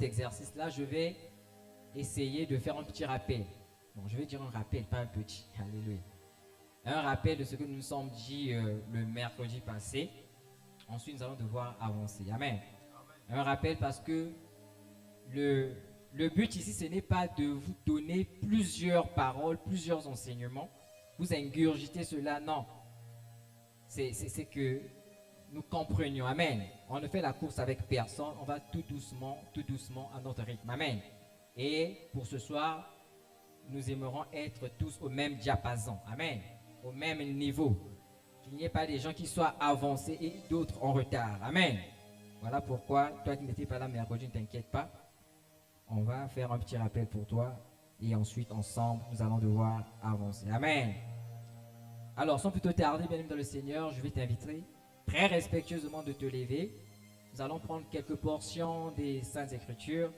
cet exercice-là, je vais essayer de faire un petit rappel. Bon, je vais dire un rappel, pas un petit. Alléluia. Un rappel de ce que nous nous sommes dit le mercredi passé. Ensuite, nous allons devoir avancer. Amen. Un rappel parce que le but ici, ce n'est pas de vous donner plusieurs paroles, plusieurs enseignements. Vous ingurgitez cela, non. C'est que nous comprenions. Amen. On ne fait la course avec personne. On va tout doucement à notre rythme. Amen. Et pour ce soir, nous aimerons être tous au même diapason. Amen. Au même niveau. Qu'il n'y ait pas des gens qui soient avancés et d'autres en retard. Amen. Voilà pourquoi, toi qui n'étais pas là mercredi, ne t'inquiète pas. On va faire un petit rappel pour toi. Et ensuite, ensemble, nous allons devoir avancer. Amen. Alors, sans plutôt tarder, bien-aimé dans le Seigneur, je vais t'inviter très respectueusement de te lever. Nous allons prendre quelques portions des Saintes Écritures.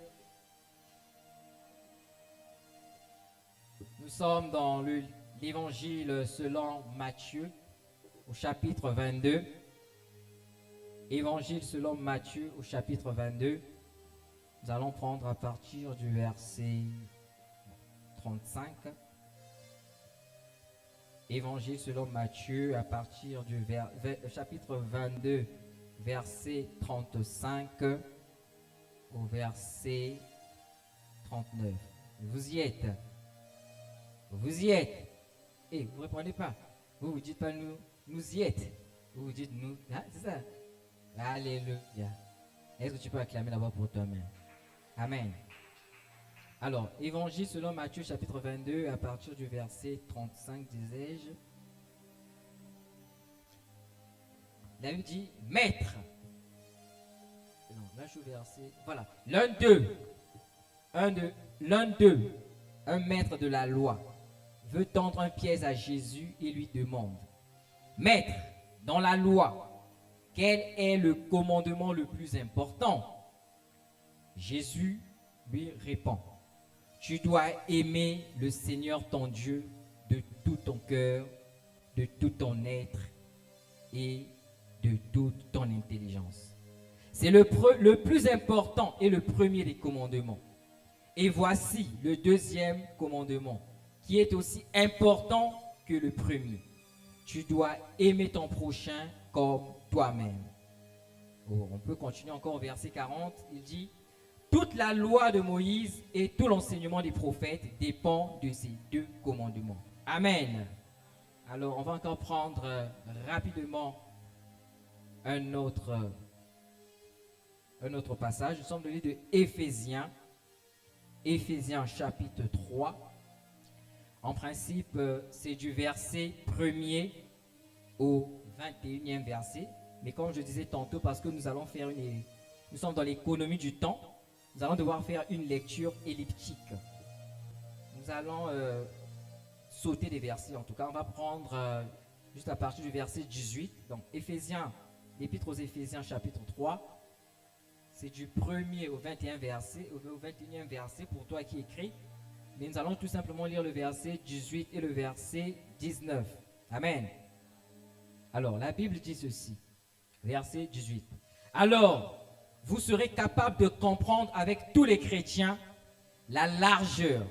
Nous sommes dans l'Évangile selon Matthieu, au chapitre 22. Évangile selon Matthieu, au chapitre 22. Nous allons prendre à partir du verset 35. Évangile selon Matthieu, à partir du chapitre 22, verset 35 au verset 39. Vous y êtes. Vous y êtes. Et vous ne répondez pas. Vous ne dites pas nous, nous y êtes. Vous dites nous. Ah, c'est ça. Alléluia. Est-ce que tu peux acclamer d'abord pour toi-même? Amen. Alors, Évangile selon Matthieu chapitre 22, à partir du verset 35, disais-je. La Bible dit, maître. Non, là je suis au verset. Voilà. L'un d'eux, un maître de la loi, veut tendre un piège à Jésus et lui demande, maître, dans la loi, quel est le commandement le plus important? Jésus lui répond, tu dois aimer le Seigneur ton Dieu de tout ton cœur, de tout ton être et de toute ton intelligence. C'est le plus important et le premier des commandements. Et voici le deuxième commandement, qui est aussi important que le premier. Tu dois aimer ton prochain comme toi-même. Oh, on peut continuer encore au verset 40. Il dit, toute la loi de Moïse et tout l'enseignement des prophètes dépend de ces deux commandements. Amen. Alors, on va encore prendre rapidement un autre passage. Nous sommes dans le livre de Éphésiens. Éphésiens chapitre 3. En principe, c'est du verset 1er au 21e verset. Mais comme je disais tantôt, parce que nous allons faire nous sommes dans l'économie du temps, nous allons devoir faire une lecture elliptique. Nous allons sauter des versets. En tout cas, on va prendre juste à partir du verset 18. Donc, Éphésiens, l'épître aux Éphésiens chapitre 3. C'est du 1er au 21e verset, au 21e verset pour toi qui écris. Mais nous allons tout simplement lire le verset 18 et le verset 19. Amen. Alors, la Bible dit ceci. Verset 18. Alors, vous serez capable de comprendre avec tous les chrétiens la largeur,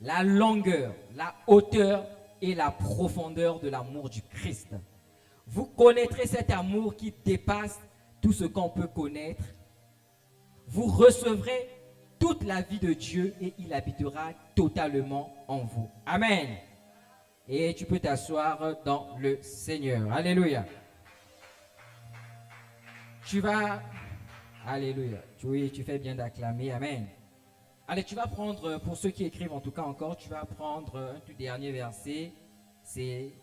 la longueur, la hauteur et la profondeur de l'amour du Christ. Vous connaîtrez cet amour qui dépasse tout ce qu'on peut connaître. Vous recevrez toute la vie de Dieu et il habitera totalement en vous. Amen. Et tu peux t'asseoir dans le Seigneur. Alléluia. Tu vas... Alléluia. Oui, tu fais bien d'acclamer. Amen. Allez, tu vas prendre, pour ceux qui écrivent en tout cas encore, tu vas prendre un tout dernier verset. C'est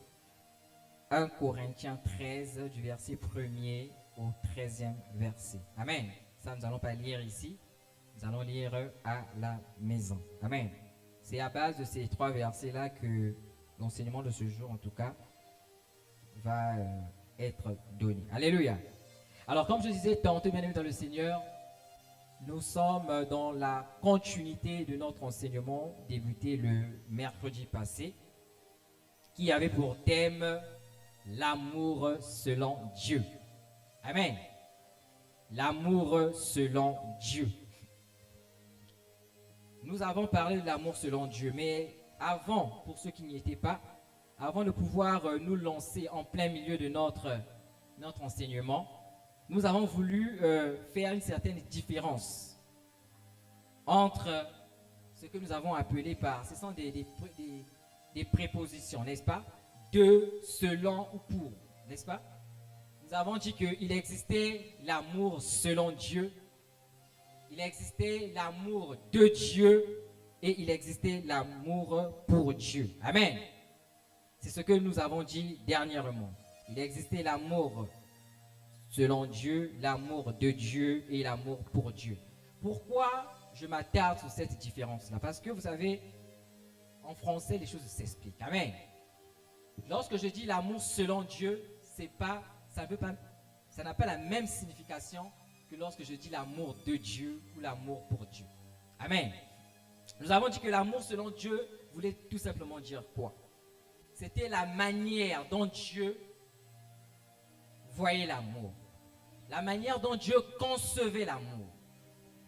1 Corinthiens 13, du verset 1er au 13e verset. Amen. Ça, nous n'allons pas lire ici. Nous allons lire à la maison. Amen. C'est à base de ces trois versets-là que l'enseignement de ce jour, en tout cas, va être donné. Alléluia. Alors, comme je disais tantôt, bien aimé dans le Seigneur, nous sommes dans la continuité de notre enseignement débuté le mercredi passé, qui avait pour thème l'amour selon Dieu. Amen. L'amour selon Dieu. nous avons parlé de l'amour selon Dieu. Mais avant, pour ceux qui n'y étaient pas, avant de pouvoir nous lancer en plein milieu de notre enseignement, nous avons voulu faire une certaine différence entre ce que nous avons appelé par, ce sont des prépositions, n'est-ce pas? De, selon ou pour, n'est-ce pas? Nous avons dit qu'il existait l'amour selon Dieu, il existait l'amour de Dieu et il existait l'amour pour Dieu. Amen. C'est ce que nous avons dit dernièrement. Il existait l'amour selon Dieu, l'amour de Dieu et l'amour pour Dieu. Pourquoi je m'attarde sur cette différence-là? Parce que vous savez, en français, les choses s'expliquent. Amen. Lorsque je dis l'amour selon Dieu, ça n'a pas la même signification que lorsque je dis l'amour de Dieu ou l'amour pour Dieu. Amen. Nous avons dit que l'amour selon Dieu voulait tout simplement dire quoi? C'était la manière dont Dieu voyait l'amour, la manière dont Dieu concevait l'amour,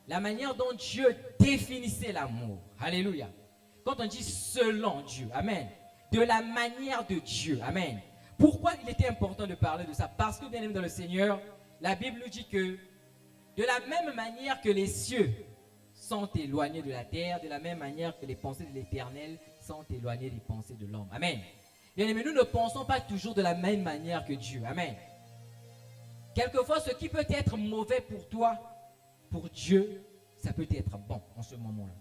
la manière dont Dieu définissait l'amour. Alléluia. Quand on dit selon Dieu, amen, de la manière de Dieu, amen. Pourquoi il était important de parler de ça? Parce que, bien aimé dans le Seigneur, la Bible nous dit que de la même manière que les cieux sont éloignés de la terre, de la même manière que les pensées de l'Éternel sont éloignées des pensées de l'homme. Amen. Bien aimé, nous ne pensons pas toujours de la même manière que Dieu. Amen. Quelquefois, ce qui peut être mauvais pour toi, pour Dieu, ça peut être bon en ce moment-là.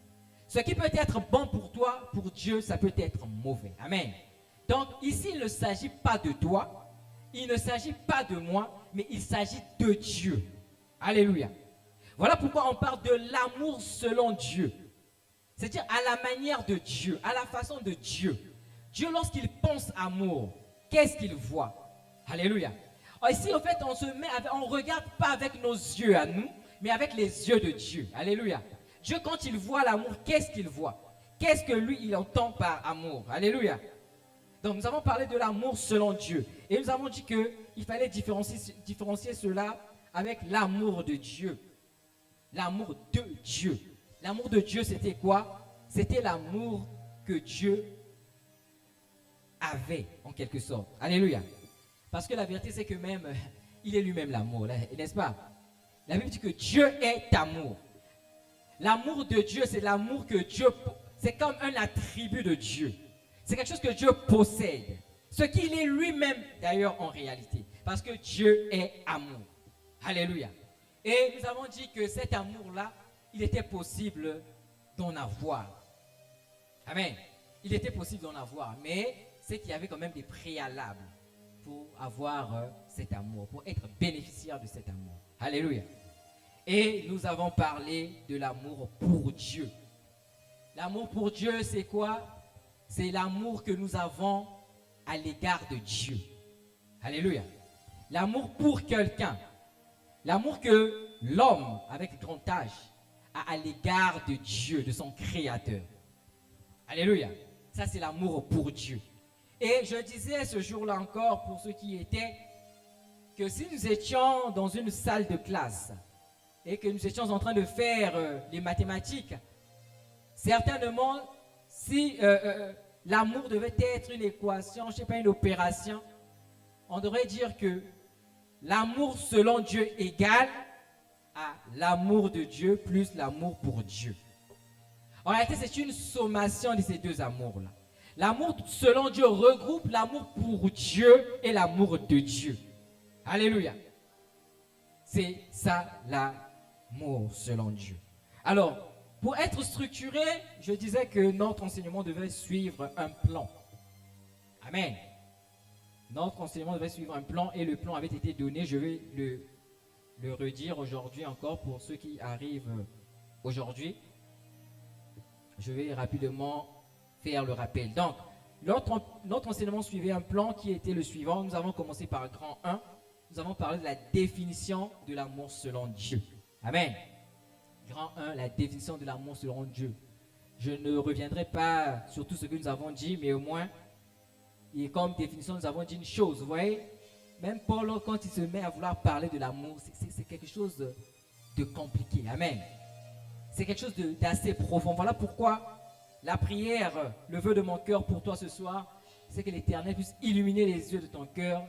Ce qui peut être bon pour toi, pour Dieu, ça peut être mauvais. Amen. Donc ici, il ne s'agit pas de toi, il ne s'agit pas de moi, mais il s'agit de Dieu. Alléluia. Voilà pourquoi on parle de l'amour selon Dieu. C'est-à-dire à la manière de Dieu, à la façon de Dieu. Dieu, lorsqu'il pense amour, qu'est-ce qu'il voit? Alléluia. Alors ici, en fait, on ne regarde pas avec nos yeux à nous, mais avec les yeux de Dieu. Alléluia. Dieu, quand il voit l'amour, qu'est-ce qu'il voit? Qu'est-ce que lui, il entend par amour? Alléluia. Donc, nous avons parlé de l'amour selon Dieu. Et nous avons dit qu'il fallait différencier cela avec l'amour de Dieu. L'amour de Dieu. L'amour de Dieu, c'était quoi? C'était l'amour que Dieu avait, en quelque sorte. Alléluia. Parce que la vérité, c'est que même, il est lui-même l'amour, n'est-ce pas? La Bible dit que Dieu est amour. L'amour de Dieu, c'est l'amour que Dieu... C'est comme un attribut de Dieu. C'est quelque chose que Dieu possède. Ce qu'il est lui-même, d'ailleurs, en réalité. Parce que Dieu est amour. Alléluia. Et nous avons dit que cet amour-là, il était possible d'en avoir. Amen. Il était possible d'en avoir, mais c'est qu'il y avait quand même des préalables pour avoir cet amour, pour être bénéficiaire de cet amour. Alléluia. Et nous avons parlé de l'amour pour Dieu. L'amour pour Dieu, c'est quoi? C'est l'amour que nous avons à l'égard de Dieu. Alléluia. L'amour pour quelqu'un. L'amour que l'homme, avec grand H, a à l'égard de Dieu, de son Créateur. Alléluia. Ça, c'est l'amour pour Dieu. Et je disais ce jour-là encore, pour ceux qui étaient, que si nous étions dans une salle de classe et que nous étions en train de faire les mathématiques, certainement, si l'amour devait être une équation, je ne sais pas, une opération, on devrait dire que l'amour selon Dieu égale à l'amour de Dieu plus l'amour pour Dieu. En réalité, c'est une sommation de ces deux amours-là. L'amour selon Dieu regroupe l'amour pour Dieu et l'amour de Dieu. Alléluia. C'est ça l'amour selon Dieu. Alors, pour être structuré, je disais que notre enseignement devait suivre un plan. Amen. Notre enseignement devait suivre un plan et le plan avait été donné. Je vais le redire aujourd'hui encore pour ceux qui arrivent aujourd'hui. Je vais rapidement faire le rappel. Donc, notre enseignement suivait un plan qui était le suivant. Nous avons commencé par le grand 1. Nous avons parlé de la définition de l'amour selon Dieu. Amen. Grand 1, la définition de l'amour selon Dieu. Je ne reviendrai pas sur tout ce que nous avons dit, mais au moins, et comme définition, nous avons dit une chose. Vous voyez, même Paul, quand il se met à vouloir parler de l'amour, c'est quelque chose de compliqué. Amen. c'est quelque chose d'assez profond. Voilà pourquoi la prière, le vœu de mon cœur pour toi ce soir, c'est que l'Éternel puisse illuminer les yeux de ton cœur,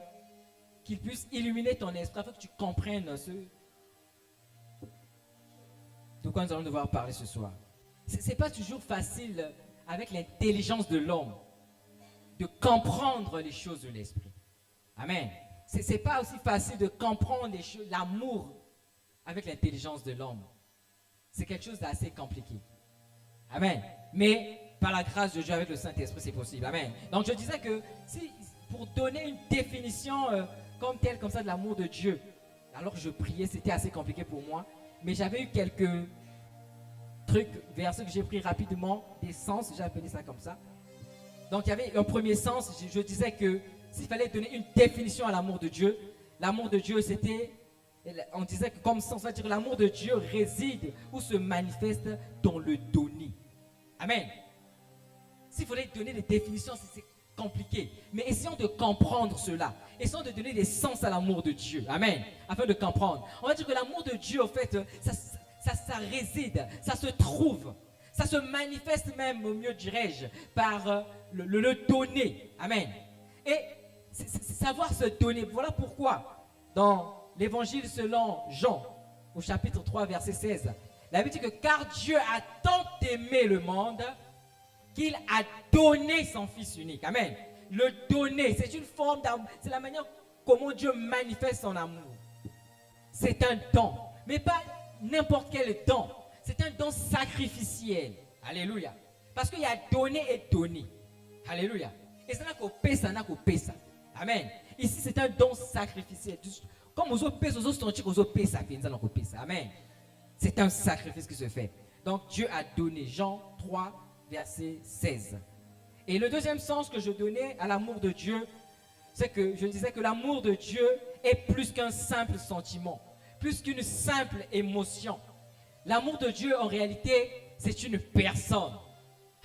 qu'il puisse illuminer ton esprit afin que tu comprennes ce de quoi nous allons devoir parler ce soir. Ce n'est pas toujours facile avec l'intelligence de l'homme de comprendre les choses de l'esprit. Amen. Ce n'est pas aussi facile de comprendre l'amour avec l'intelligence de l'homme. C'est quelque chose d'assez compliqué. Amen. Mais par la grâce de Dieu avec le Saint-Esprit, c'est possible. Amen. Donc je disais que pour donner une définition comme ça de l'amour de Dieu, alors que je priais, c'était assez compliqué pour moi. Mais j'avais eu quelques trucs, versets que j'ai pris rapidement, des sens, j'ai appelé ça comme ça. Donc il y avait un premier sens, je disais que s'il fallait donner une définition à l'amour de Dieu c'était, on disait que comme sens, on va dire l'amour de Dieu réside ou se manifeste dans le donner. Amen. S'il fallait donner des définitions, c'est compliqué. Mais essayons de comprendre cela. Essayons de donner des sens à l'amour de Dieu. Amen. Afin de comprendre. On va dire que l'amour de Dieu, en fait, ça réside, ça se trouve, ça se manifeste même, au mieux dirais-je, par le donner. Amen. Et c'est savoir se donner. Voilà pourquoi, dans l'évangile selon Jean, au chapitre 3, verset 16, la Bible dit que car Dieu a tant aimé le monde qu'il a donné son Fils unique. Amen. Le donner, c'est une forme d'amour. C'est la manière comment Dieu manifeste son amour. C'est un don. Mais pas n'importe quel don. C'est un don sacrificiel. Alléluia. Parce qu'il y a donner et donner. Alléluia. Et ça n'a qu'au paix, ça n'a qu'au paix ça. Amen. Ici, c'est un don sacrificiel. Comme aux autres paix, aux autres strontiques, aux autres paix, ça fait ça, paix ça. Amen. C'est un sacrifice qui se fait. Donc, Dieu a donné. Jean 3, verset 16. Et le deuxième sens que je donnais à l'amour de Dieu, c'est que je disais que l'amour de Dieu est plus qu'un simple sentiment, plus qu'une simple émotion. L'amour de Dieu, en réalité, c'est une personne.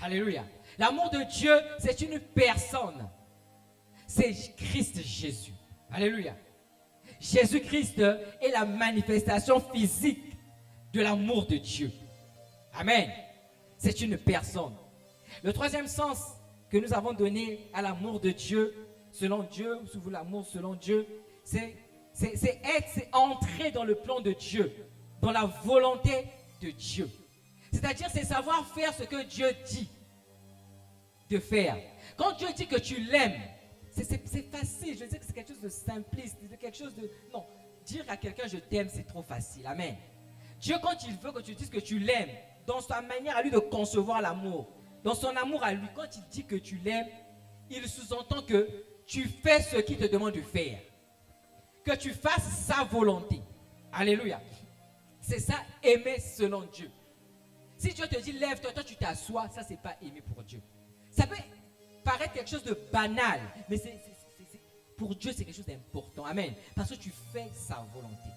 Alléluia. L'amour de Dieu, c'est une personne. C'est Christ Jésus. Alléluia. Jésus-Christ est la manifestation physique de l'amour de Dieu. Amen. C'est une personne. Le troisième sens que nous avons donné à l'amour de Dieu, selon Dieu, ou l'amour selon Dieu, c'est entrer dans le plan de Dieu, dans la volonté de Dieu. C'est-à-dire, c'est savoir faire ce que Dieu dit de faire. Quand Dieu dit que tu l'aimes, c'est facile. Je veux dire que c'est quelque chose de simpliste, de quelque chose de... Non, dire à quelqu'un je t'aime, c'est trop facile. Amen. Dieu, quand il veut que tu dises que tu l'aimes, dans sa manière à lui de concevoir l'amour, dans son amour à lui, quand il dit que tu l'aimes, il sous-entend que tu fais ce qu'il te demande de faire. Que tu fasses sa volonté. Alléluia. C'est ça, aimer selon Dieu. Si Dieu te dit lève-toi, toi tu t'assois, ça c'est pas aimer pour Dieu. Ça peut paraître quelque chose de banal, mais pour Dieu c'est quelque chose d'important. Amen. Parce que tu fais sa volonté.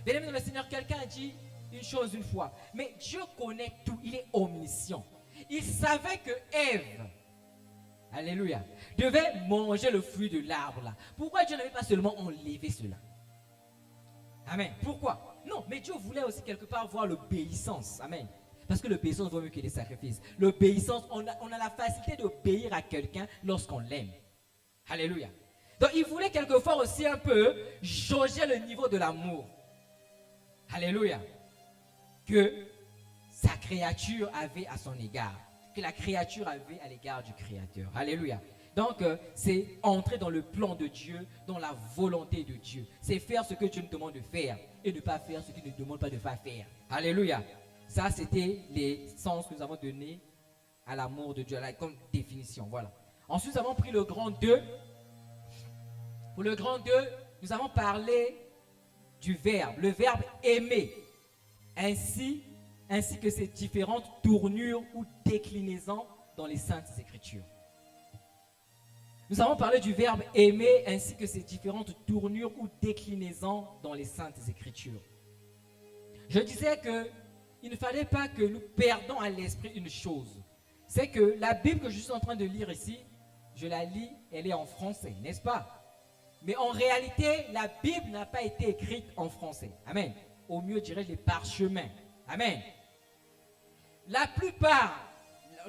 Bien-aimé dans le Seigneur, quelqu'un a dit une chose une fois, mais Dieu connaît tout, il est omniscient. Il savait que Ève, alléluia, devait manger le fruit de l'arbre là. Pourquoi Dieu n'avait pas seulement enlevé cela? Amen. Pourquoi? Non, mais Dieu voulait aussi quelque part voir l'obéissance. Amen. Parce que l'obéissance vaut mieux que les sacrifices. L'obéissance, on a la facilité d'obéir à quelqu'un lorsqu'on l'aime. Alléluia. Donc il voulait quelquefois aussi un peu jauger le niveau de l'amour. Alléluia. Que sa créature avait à son égard. Que la créature avait à l'égard du Créateur. Alléluia. Donc, c'est entrer dans le plan de Dieu, dans la volonté de Dieu. C'est faire ce que Dieu nous demande de faire et ne pas faire ce qu'il ne demande pas de pas faire. Alléluia. Ça, c'était les sens que nous avons donnés à l'amour de Dieu, comme définition. Voilà. Ensuite, nous avons pris le grand 2. Pour le grand 2, nous avons parlé du verbe, le verbe aimer, ainsi que ses différentes tournures ou déclinaisons dans les Saintes Écritures. Nous avons parlé du verbe aimer ainsi que ses différentes tournures ou déclinaisons dans les Saintes Écritures. Je disais qu'il ne fallait pas que nous perdons à l'esprit une chose. C'est que la Bible que je suis en train de lire ici, je la lis, elle est en français, n'est-ce pas? Mais en réalité, la Bible n'a pas été écrite en français. Amen. Au mieux, dirais-je, les parchemins. Amen. la plupart,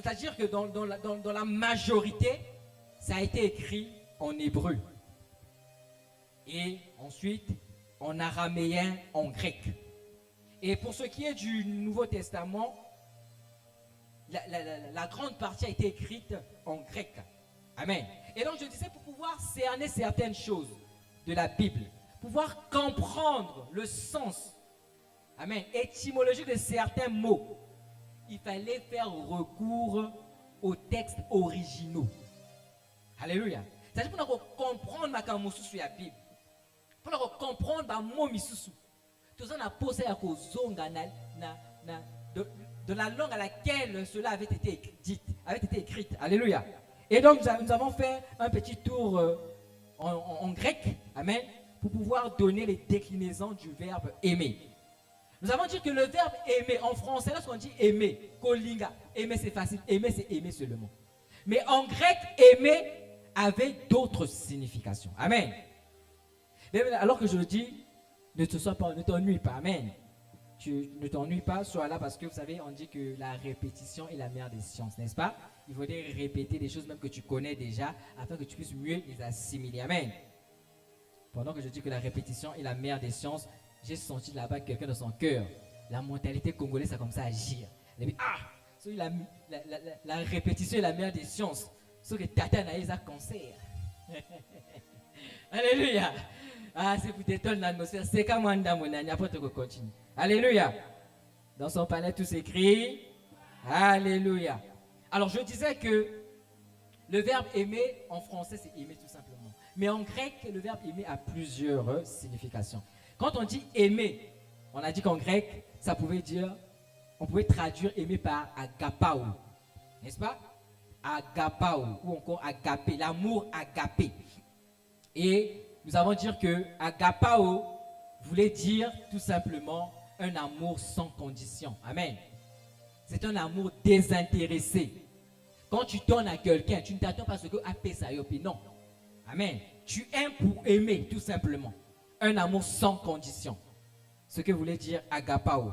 c'est-à-dire que dans la majorité, ça a été écrit en hébreu. Et ensuite, en araméen, en grec. Et pour ce qui est du Nouveau Testament, la grande partie a été écrite en grec. Amen. Et donc je disais, pour pouvoir cerner certaines choses de la Bible, pouvoir comprendre le sens, amen, étymologique de certains mots, il fallait faire recours aux textes originaux. Alléluia. C'est-à-dire pour comprendre ma kamusu sur la Bible, pour comprendre ma mot misusu, tout ça n'a posé à cause de la langue à laquelle cela avait été dit, avait été écrite. Alléluia. Et donc nous avons fait un petit tour en grec, amen, pour pouvoir donner les déclinaisons du verbe aimer. Nous avons dit que le verbe aimer en français, lorsqu'on dit aimer, kolinga, aimer c'est facile, aimer c'est aimer seulement. Mais en grec, aimer avait d'autres significations. Amen. Mais alors que je le dis, ne t'ennuie pas. Amen. Tu ne t'ennuies pas, sois là parce que vous savez, on dit que la répétition est la mère des sciences, n'est-ce pas? Il faudrait répéter des choses même que tu connais déjà afin que tu puisses mieux les assimiler. Amen. Pendant que je dis que la répétition est la mère des sciences, j'ai senti là-bas quelqu'un dans son cœur. La mentalité congolaise, ça comme ça agir. La répétition est la mère des sciences. Ce que Tata Naïs a cancer. Alléluia. Ah, c'est pour détendre l'atmosphère. C'est comme un damonani. Après, tu continues. Alléluia. Dans son palais, tout s'écrit. Alléluia. Alors, je disais que le verbe aimer, en français, c'est aimer tout simplement. Mais en grec, le verbe aimer a plusieurs significations. Quand on dit aimer, on a dit qu'en grec, ça pouvait dire, on pouvait traduire aimer par agapao. N'est-ce pas? Agapao ou encore agapé, l'amour agapé. Et nous avons dit que agapao voulait dire tout simplement un amour sans condition. Amen. C'est un amour désintéressé. Quand tu donnes à quelqu'un, tu ne t'attends pas à ce que apé ça yopi. Non. Amen. Tu aimes pour aimer tout simplement. Un amour sans condition. Ce que voulait dire agapao.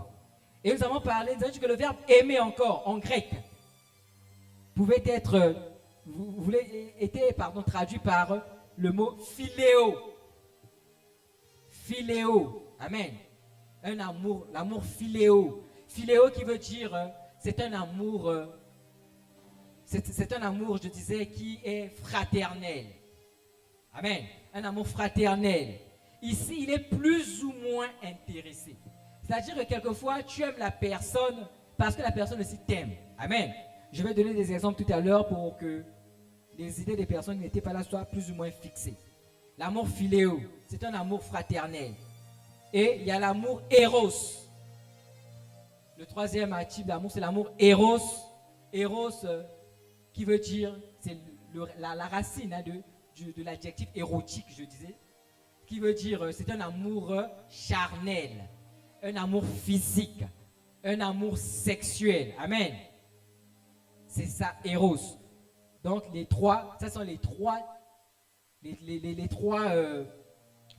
Et nous avons parlé, nous avons dit que le verbe aimer encore en grec pouvait être traduit par le mot philéo. Philéo. Amen. Un amour, l'amour philéo. Philéo qui veut dire, c'est un amour, je disais, qui est fraternel. Amen. Un amour fraternel. Ici, il est plus ou moins intéressé. C'est-à-dire que quelquefois, tu aimes la personne parce que la personne aussi t'aime. Amen. Je vais donner des exemples tout à l'heure pour que les idées des personnes qui n'étaient pas là soient plus ou moins fixées. L'amour philéo, c'est un amour fraternel. Et il y a l'amour éros. Le troisième type d'amour, c'est l'amour éros. Éros, qui veut dire, c'est la racine de l'adjectif érotique, je disais, qui veut dire, c'est un amour charnel, un amour physique, un amour sexuel. Amen. C'est ça, éros. Donc les trois, ça sont les trois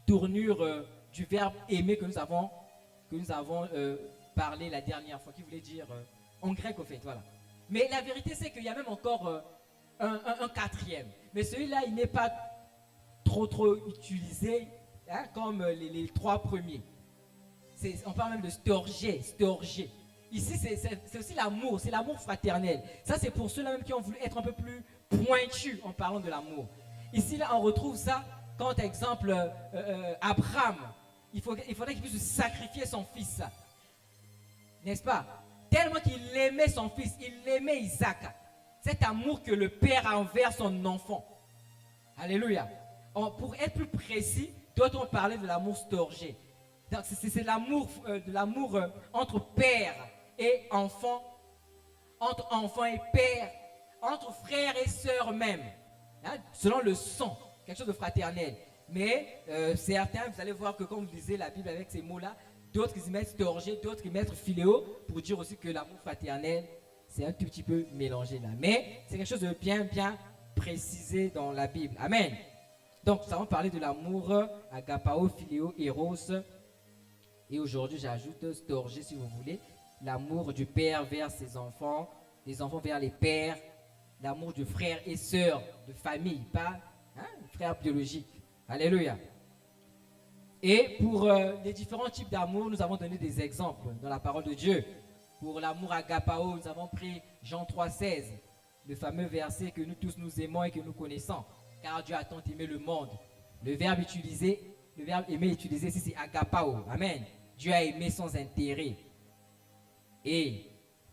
tournures du verbe aimer que nous avons parlé la dernière fois, qui voulait dire en grec au fait, voilà. Mais la vérité c'est qu'il y a même encore un quatrième. Mais celui-là, il n'est pas trop utilisé comme les trois premiers. On parle même de storgé. Ici, c'est aussi l'amour, c'est l'amour fraternel. Ça, c'est pour ceux-là même qui ont voulu être un peu plus pointus en parlant de l'amour. Ici, là, on retrouve ça quand, exemple, Abraham, il faudrait qu'il puisse sacrifier son fils. N'est-ce pas? Tellement qu'il aimait son fils, il aimait Isaac. Cet amour que le père a envers son enfant. Alléluia. Pour être plus précis, doit-on parler de l'amour storgé. C'est l'amour entre père et enfant, entre enfant et père, entre frères et sœurs même, selon le sang, quelque chose de fraternel. Mais certains, vous allez voir que quand vous lisez la Bible avec ces mots-là, d'autres qui mettent storgé, d'autres qui mettent philéo, pour dire aussi que l'amour fraternel, c'est un tout petit peu mélangé là. Mais c'est quelque chose de bien précisé dans la Bible. Amen. Donc, nous avons parlé de l'amour, agapao, philéo, éros. Et aujourd'hui, j'ajoute storgé si vous voulez. l'amour du père vers ses enfants, des enfants vers les pères, l'amour de frères et sœurs, de famille, pas frères biologiques. Alléluia. Et pour les différents types d'amour, nous avons donné des exemples dans la parole de Dieu. Pour l'amour agapao, nous avons pris Jean 3,16, le fameux verset que nous tous nous aimons et que nous connaissons. Car Dieu a tant aimé le monde. Le verbe aimer utilisé ici, c'est agapao. Amen. Dieu a aimé sans intérêt. Et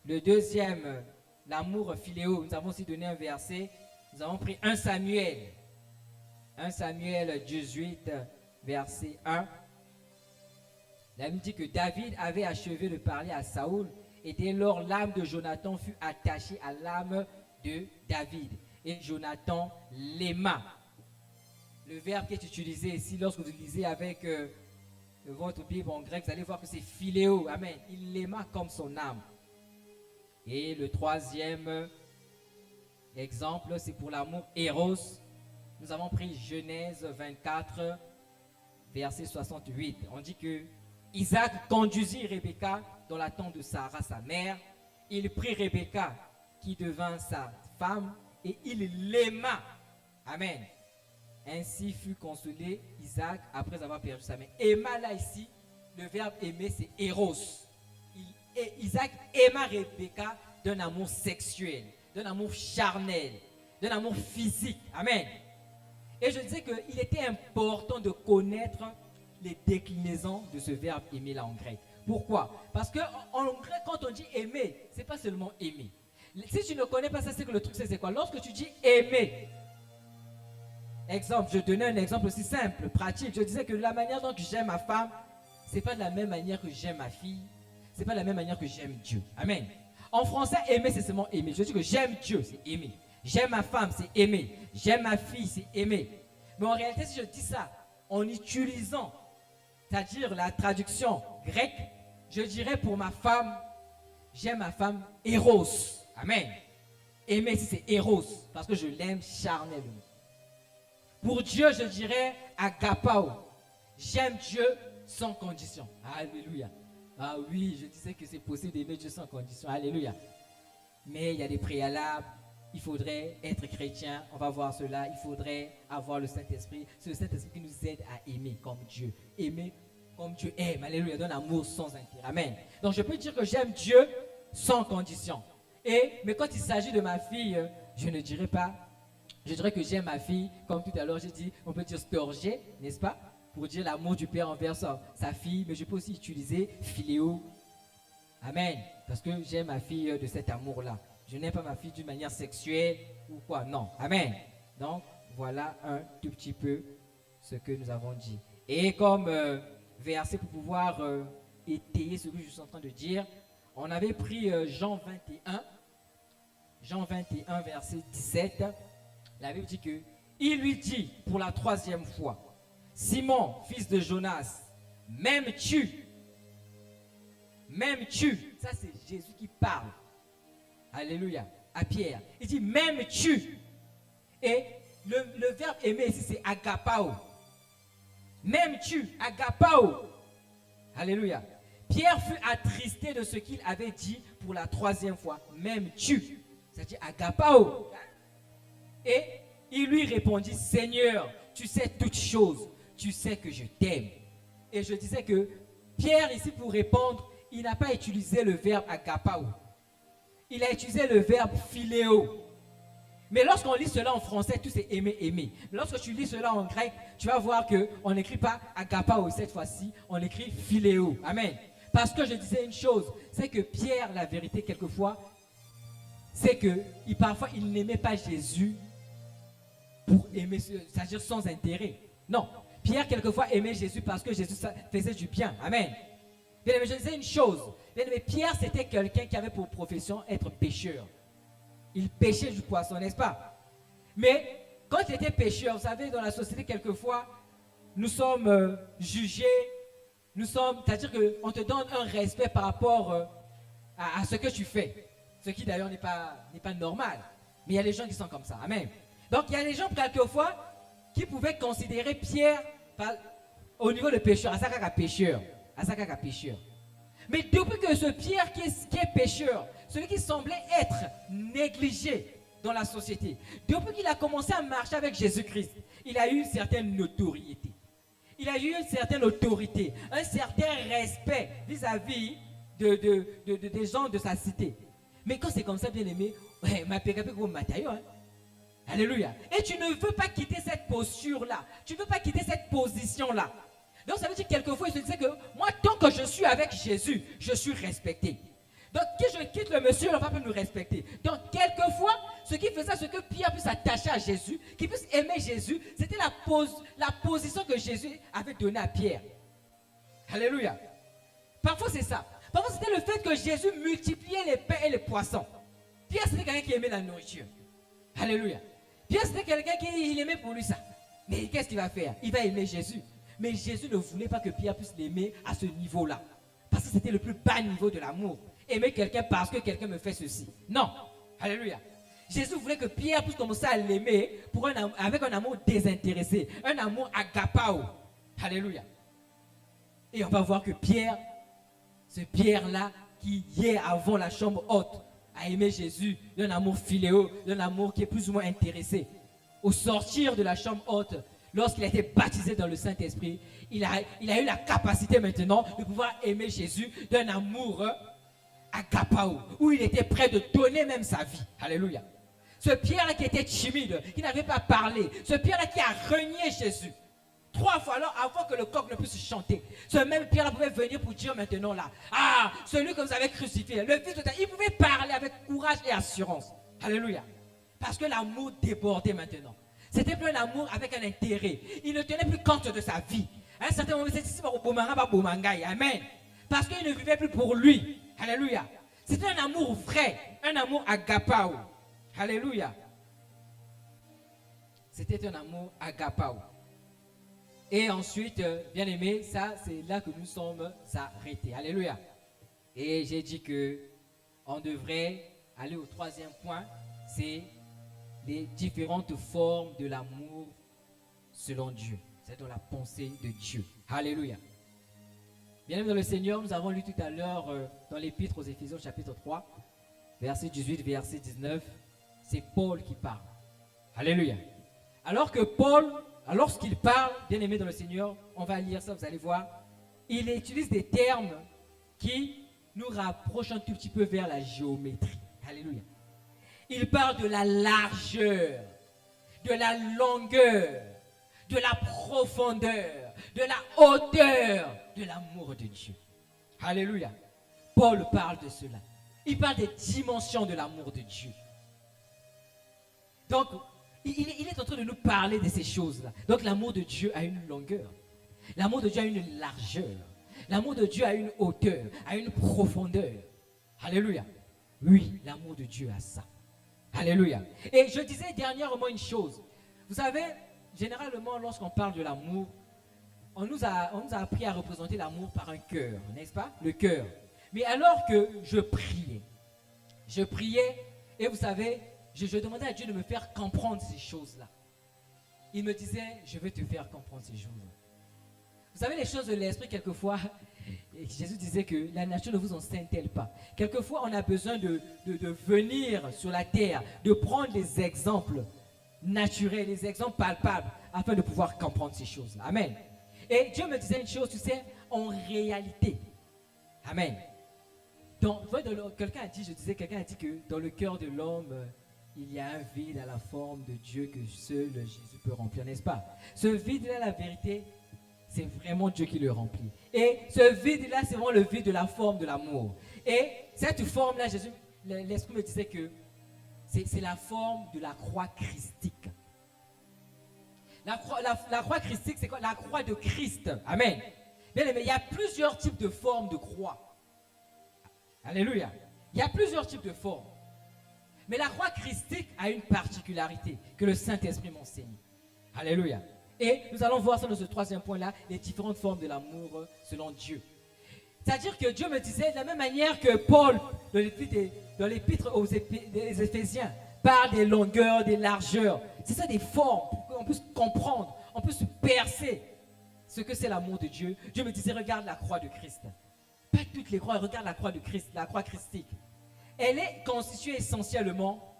le deuxième, l'amour philéo, nous avons aussi donné un verset. Nous avons pris 1 Samuel 18, verset 1. La Bible dit que David avait achevé de parler à Saoul et dès lors l'âme de Jonathan fut attachée à l'âme de David. Et Jonathan l'aima. Le verbe qui est utilisé ici, lorsque vous lisez avec votre Bible en grec, vous allez voir que c'est philéo. Amen. Il l'aima comme son âme. Et le troisième exemple, c'est pour l'amour éros. Nous avons pris Genèse 24, verset 68. On dit que Isaac conduisit Rebecca dans la tente de Sarah, sa mère. Il prit Rebecca, qui devint sa femme, et il l'aima. Amen. Ainsi fut consolé Isaac après avoir perdu sa mère. Aima là ici, le verbe aimer c'est éros. Isaac aima Rebecca d'un amour sexuel, d'un amour charnel, d'un amour physique. Amen. Et je disais qu'il était important de connaître les déclinaisons de ce verbe aimer là en grec. Pourquoi? Parce qu'en grec, quand on dit aimer, ce n'est pas seulement aimer. Si tu ne connais pas ça, c'est que le truc c'est quoi? Lorsque tu dis aimer, exemple, je donnais un exemple aussi simple, pratique. Je disais que la manière dont j'aime ma femme, ce n'est pas de la même manière que j'aime ma fille, ce n'est pas de la même manière que j'aime Dieu. Amen. En français, aimer, c'est seulement aimer. Je dis que j'aime Dieu, c'est aimer. J'aime ma femme, c'est aimer. J'aime ma fille, c'est aimer. Mais en réalité, si je dis ça en utilisant, c'est-à-dire la traduction grecque, je dirais pour ma femme, j'aime ma femme éros. Amen. Aimer, c'est éros, parce que je l'aime charnellement. Pour Dieu, je dirais agapao. J'aime Dieu sans condition. Alléluia. Ah oui, je disais que c'est possible d'aimer Dieu sans condition. Alléluia. Mais il y a des préalables. Il faudrait être chrétien. On va voir cela. Il faudrait avoir le Saint-Esprit. C'est le Saint-Esprit qui nous aide à aimer comme Dieu. Aimer comme Dieu aime. Alléluia. Donne amour sans intérêt. Amen. Donc je peux dire que j'aime Dieu sans condition. Mais quand il s'agit de ma fille, je ne dirais pas. Je dirais que j'aime ma fille, comme tout à l'heure j'ai dit, on peut dire storgé, n'est-ce pas? Pour dire l'amour du père envers sa fille, mais je peux aussi utiliser philéo. Amen. Parce que j'aime ma fille de cet amour-là. Je n'aime pas ma fille d'une manière sexuelle ou quoi, non. Amen. Donc, voilà un tout petit peu ce que nous avons dit. Et comme verset pour pouvoir étayer ce que je suis en train de dire, on avait pris Jean 21, verset 17. La Bible dit que il lui dit pour la 3e fois, Simon, fils de Jonas, m'aimes-tu? M'aimes-tu? Ça c'est Jésus qui parle. Alléluia. À Pierre. Il dit m'aimes-tu? Et le verbe aimer ici c'est agapao. M'aimes-tu? Agapao. Alléluia. Pierre fut attristé de ce qu'il avait dit pour la 3e fois. M'aimes-tu? C'est-à-dire agapao. Et il lui répondit, Seigneur, tu sais toutes choses, tu sais que je t'aime. Et je disais que Pierre, ici, pour répondre, il n'a pas utilisé le verbe agapao. Il a utilisé le verbe philéo. Mais lorsqu'on lit cela en français, tout c'est aimer, aimer. Mais lorsque tu lis cela en grec, tu vas voir qu'on n'écrit pas agapao cette fois-ci, on écrit philéo. Amen. Parce que je disais une chose, c'est que Pierre, la vérité, quelquefois, c'est que parfois il n'aimait pas Jésus pour aimer, c'est-à-dire sans intérêt. Non, Pierre quelquefois aimait Jésus parce que Jésus faisait du bien. Amen. Bien aimé, je disais une chose. Bien aimé, Pierre c'était quelqu'un qui avait pour profession être pêcheur. Il pêchait du poisson, n'est-ce pas? Mais quand il était pêcheur, vous savez, dans la société quelquefois, nous sommes jugés, c'est-à-dire qu'on te donne un respect par rapport à ce que tu fais. Ce qui d'ailleurs n'est pas normal. Mais il y a des gens qui sont comme ça. Amen. Donc il y a des gens quelquefois qui pouvaient considérer Pierre au niveau de pêcheur, à ça qu'à pêcheur. Mais depuis que ce Pierre qui est pécheur, celui qui semblait être négligé dans la société, depuis qu'il a commencé à marcher avec Jésus-Christ, il a eu une certaine notoriété. Il a eu une certaine autorité, un certain respect vis-à-vis des gens de sa cité. Mais quand c'est comme ça, bien aimé, ma pécapé comme Mathieu, hein. Alléluia. Et tu ne veux pas quitter cette posture-là. Tu ne veux pas quitter cette position-là. Donc ça veut dire quelquefois, il se disait que moi, tant que je suis avec Jésus, je suis respecté. Donc, si je quitte le monsieur, on ne va pas nous respecter. Donc, quelquefois, ce qui faisait ce que Pierre puisse s'attacher à Jésus, qu'il puisse aimer Jésus, c'était la position que Jésus avait donnée à Pierre. Alléluia. Parfois, c'est ça. Parfois, c'était le fait que Jésus multipliait les pains et les poissons. Pierre, c'était quelqu'un qui aimait la nourriture. Alléluia. Pierre, c'était quelqu'un qui aimait pour lui ça. Mais qu'est-ce qu'il va faire? Il va aimer Jésus. Mais Jésus ne voulait pas que Pierre puisse l'aimer à ce niveau-là. Parce que c'était le plus bas niveau de l'amour. Aimer quelqu'un parce que quelqu'un me fait ceci. Non. Alléluia. Jésus voulait que Pierre puisse commencer à l'aimer avec un amour désintéressé. Un amour agapao. Alléluia. Et on va voir que Pierre, ce Pierre-là, qui hier avant la chambre haute, a aimé Jésus d'un amour filéo, d'un amour qui est plus ou moins intéressé. Au sortir de la chambre haute, lorsqu'il a été baptisé dans le Saint-Esprit, il a eu la capacité maintenant de pouvoir aimer Jésus d'un amour agapao, où il était prêt de donner même sa vie. Alléluia. Ce Pierre qui était timide, qui n'avait pas parlé, ce Pierre qui a renié Jésus 3 fois alors avant que le coq ne puisse chanter. Ce même Pierre pouvait venir pour dire maintenant là, ah, celui que vous avez crucifié, le Fils de Dieu, il pouvait parler avec courage et assurance. Alléluia. Parce que l'amour débordait maintenant. C'était plus un amour avec un intérêt. Il ne tenait plus compte de sa vie. À un certain moment, c'était Amen. Parce qu'il ne vivait plus pour lui. Alléluia. C'était un amour vrai, un amour agapao. Alléluia. C'était un amour agapao. Et ensuite, bien aimé, ça c'est là que nous sommes arrêtés. Alléluia. Et j'ai dit que on devrait aller au 3e point, c'est les différentes formes de l'amour selon Dieu. C'est dans la pensée de Dieu. Alléluia. Bien aimé dans le Seigneur, nous avons lu tout à l'heure dans l'Épître aux Éphésiens chapitre 3, verset 18, verset 19, c'est Paul qui parle. Alléluia. Alors que Paul, lorsqu'il parle, bien aimé dans le Seigneur, on va lire ça, vous allez voir, il utilise des termes qui nous rapprochent un tout petit peu vers la géométrie. Alléluia. Il parle de la largeur, de la longueur, de la profondeur, de la hauteur de l'amour de Dieu. Alléluia. Paul parle de cela. Il parle des dimensions de l'amour de Dieu. Donc, il est en train de nous parler de ces choses-là. Donc, l'amour de Dieu a une longueur. L'amour de Dieu a une largeur. L'amour de Dieu a une hauteur, a une profondeur. Alléluia. Oui, l'amour de Dieu a ça. Alléluia. Et je disais dernièrement une chose. Vous savez, généralement, lorsqu'on parle de l'amour, on nous a appris à représenter l'amour par un cœur, n'est-ce pas? Le cœur. Mais alors que je priais, et vous savez, je demandais à Dieu de me faire comprendre ces choses-là. Il me disait, je vais te faire comprendre ces choses-là. Vous savez, les choses de l'esprit, quelquefois, Jésus disait que la nature ne vous enseigne-t-elle pas. Quelquefois, on a besoin de venir sur la terre, de prendre les exemples naturels, les exemples palpables, afin de pouvoir comprendre ces choses-là. Amen. Et Dieu me disait une chose, tu sais, en réalité. Amen. Quelqu'un a dit que dans le cœur de l'homme, il y a un vide à la forme de Dieu que seul Jésus peut remplir, n'est-ce pas? Ce vide-là, la vérité, c'est vraiment Dieu qui le remplit. Et ce vide-là, c'est vraiment le vide de la forme de l'amour. Et cette forme-là, l'Esprit me disait que c'est la forme de la croix christique. La croix christique, c'est quoi? La croix de Christ. Amen. Bien aimé, il y a plusieurs types de formes de croix. Alléluia. Il y a plusieurs types de formes. Mais la croix christique a une particularité que le Saint-Esprit m'enseigne. Alléluia. Et nous allons voir ça dans ce 3e point-là, les différentes formes de l'amour selon Dieu. C'est-à-dire que Dieu me disait, de la même manière que Paul, dans l'épître aux Éphésiens, parle des longueurs, des largeurs. C'est ça des formes, pour qu'on puisse comprendre, on puisse percer ce que c'est l'amour de Dieu. Dieu me disait, regarde la croix de Christ. pas toutes les croix. Regarde la croix de Christ, la croix christique. Elle est constituée essentiellement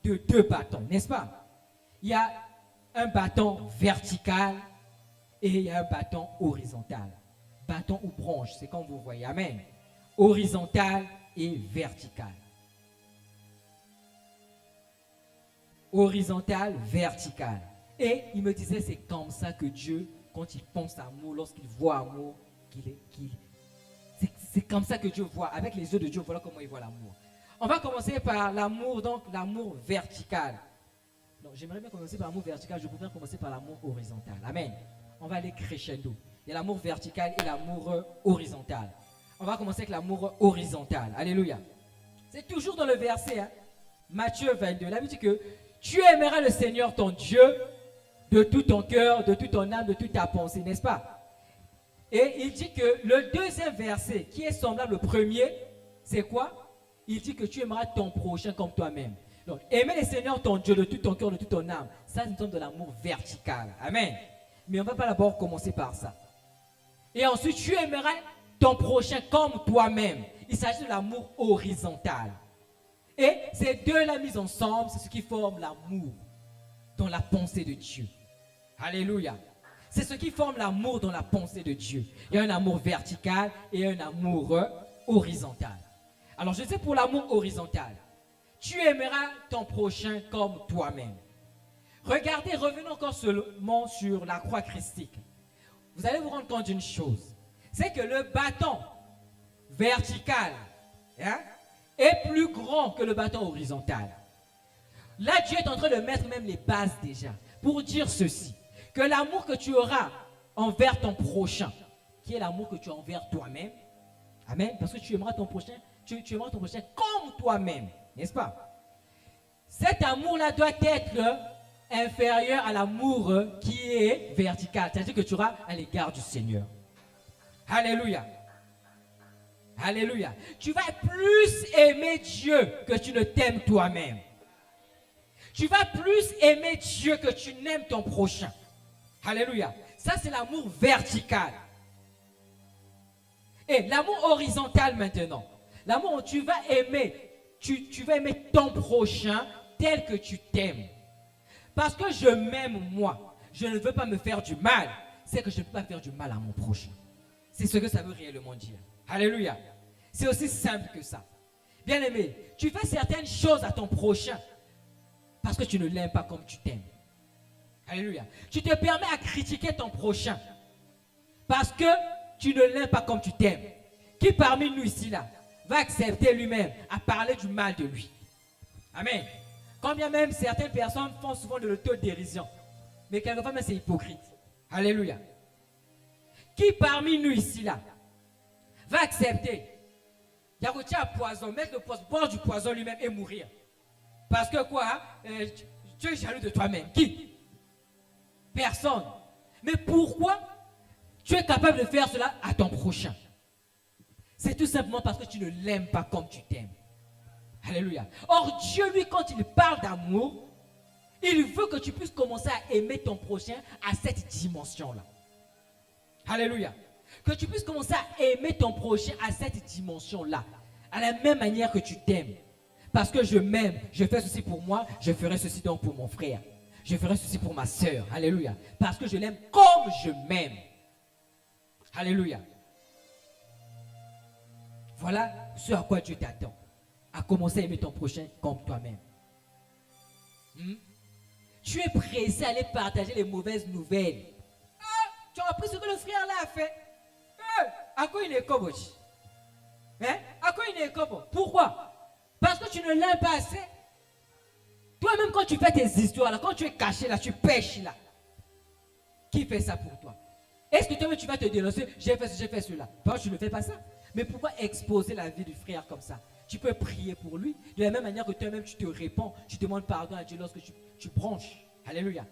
de 2 bâtons, n'est-ce pas? Il y a un bâton vertical et il y a un bâton horizontal. Bâton ou branche, c'est comme vous voyez. Amen. Horizontal et vertical. Horizontal, vertical. Et il me disait, c'est comme ça que Dieu, quand il pense à amour, lorsqu'il voit amour, c'est comme ça que Dieu voit. Avec les yeux de Dieu, voilà comment il voit l'amour. On va commencer par l'amour, donc l'amour vertical. Donc, j'aimerais bien commencer par l'amour vertical. Je préfère commencer par l'amour horizontal. Amen. On va aller crescendo. Il y a l'amour vertical et l'amour horizontal. On va commencer avec l'amour horizontal. Alléluia. C'est toujours dans le verset, hein? Matthieu 22. La Bible dit que tu aimeras le Seigneur ton Dieu de tout ton cœur, de toute ton âme, de toute ta pensée, n'est-ce pas? Et il dit que le deuxième verset, qui est semblable au premier, c'est quoi? Il dit que tu aimeras ton prochain comme toi-même. Donc, aimer le Seigneur ton Dieu de tout ton cœur, de toute ton âme, ça, c'est une forme de l'amour vertical. Amen. Mais on ne va pas d'abord commencer par ça. Et ensuite, tu aimeras ton prochain comme toi-même. Il s'agit de l'amour horizontal. Et ces deux-là mis ensemble, c'est ce qui forme l'amour dans la pensée de Dieu. Alléluia. C'est ce qui forme l'amour dans la pensée de Dieu. Il y a un amour vertical et un amour horizontal. Alors, je sais pour l'amour horizontal, tu aimeras ton prochain comme toi-même. Regardez, revenons encore seulement sur la croix christique. Vous allez vous rendre compte d'une chose. C'est que le bâton vertical, hein, est plus grand que le bâton horizontal. Là, Dieu est en train de mettre même les bases déjà pour dire ceci, que l'amour que tu auras envers ton prochain, qui est l'amour que tu as envers toi-même, amen, parce que tu aimeras ton prochain, tu aimeras ton prochain comme toi-même, n'est-ce pas? Cet amour-là doit être inférieur à l'amour qui est vertical, c'est-à-dire que tu auras à l'égard du Seigneur. Alléluia. Alléluia. Tu vas plus aimer Dieu que tu ne t'aimes toi-même. Tu vas plus aimer Dieu que tu n'aimes ton prochain. Alléluia. Ça, c'est l'amour vertical. Et l'amour horizontal maintenant. L'amour où tu vas aimer, tu vas aimer ton prochain tel que tu t'aimes. Parce que je m'aime moi. Je ne veux pas me faire du mal. C'est que je ne peux pas faire du mal à mon prochain. C'est ce que ça veut réellement dire. Alléluia. C'est aussi simple que ça. Bien aimé, tu fais certaines choses à ton prochain parce que tu ne l'aimes pas comme tu t'aimes. Alléluia. Tu te permets à critiquer ton prochain parce que tu ne l'aimes pas comme tu t'aimes. Qui parmi nous ici là va accepter lui-même à parler du mal de lui? Amen. Quand bien même certaines personnes font souvent de l'autodérision, mais quelquefois même c'est hypocrite. Alléluia. Qui parmi nous ici là va accepter Yaroutia à poison, mettre le poison, boire du poison lui-même et mourir? Parce que quoi? Tu es jaloux de toi-même. Qui? Personne. Mais pourquoi tu es capable de faire cela à ton prochain? C'est tout simplement parce que tu ne l'aimes pas comme tu t'aimes. Alléluia. Or, Dieu, lui, quand il parle d'amour, il veut que tu puisses commencer à aimer ton prochain à cette dimension-là. Alléluia. Que tu puisses commencer à aimer ton prochain à cette dimension-là. À la même manière que tu t'aimes. Parce que je m'aime, je fais ceci pour moi, je ferai ceci donc pour mon frère. Je ferai ceci pour ma soeur. Alléluia. Parce que je l'aime comme je m'aime. Alléluia. Voilà ce à quoi Dieu t'attend. À commencer à aimer ton prochain comme toi-même. Tu es pressé à aller partager les mauvaises nouvelles. Tu as appris ce que le frère là a fait. À quoi il est comme aussi? À quoi il est comme? Pourquoi? Parce que tu ne l'aimes pas assez. Toi-même, quand tu fais tes histoires, là, quand tu es caché là, tu pêches là. Qui fait ça pour toi? Est-ce que toi-même tu vas te dénoncer? J'ai fait ceci, j'ai fait cela. Parce que tu ne fais pas ça. Mais pourquoi exposer la vie du frère comme ça? Tu peux prier pour lui. De la même manière que toi-même tu te répands, tu demandes pardon à Dieu lorsque tu branches. Alléluia.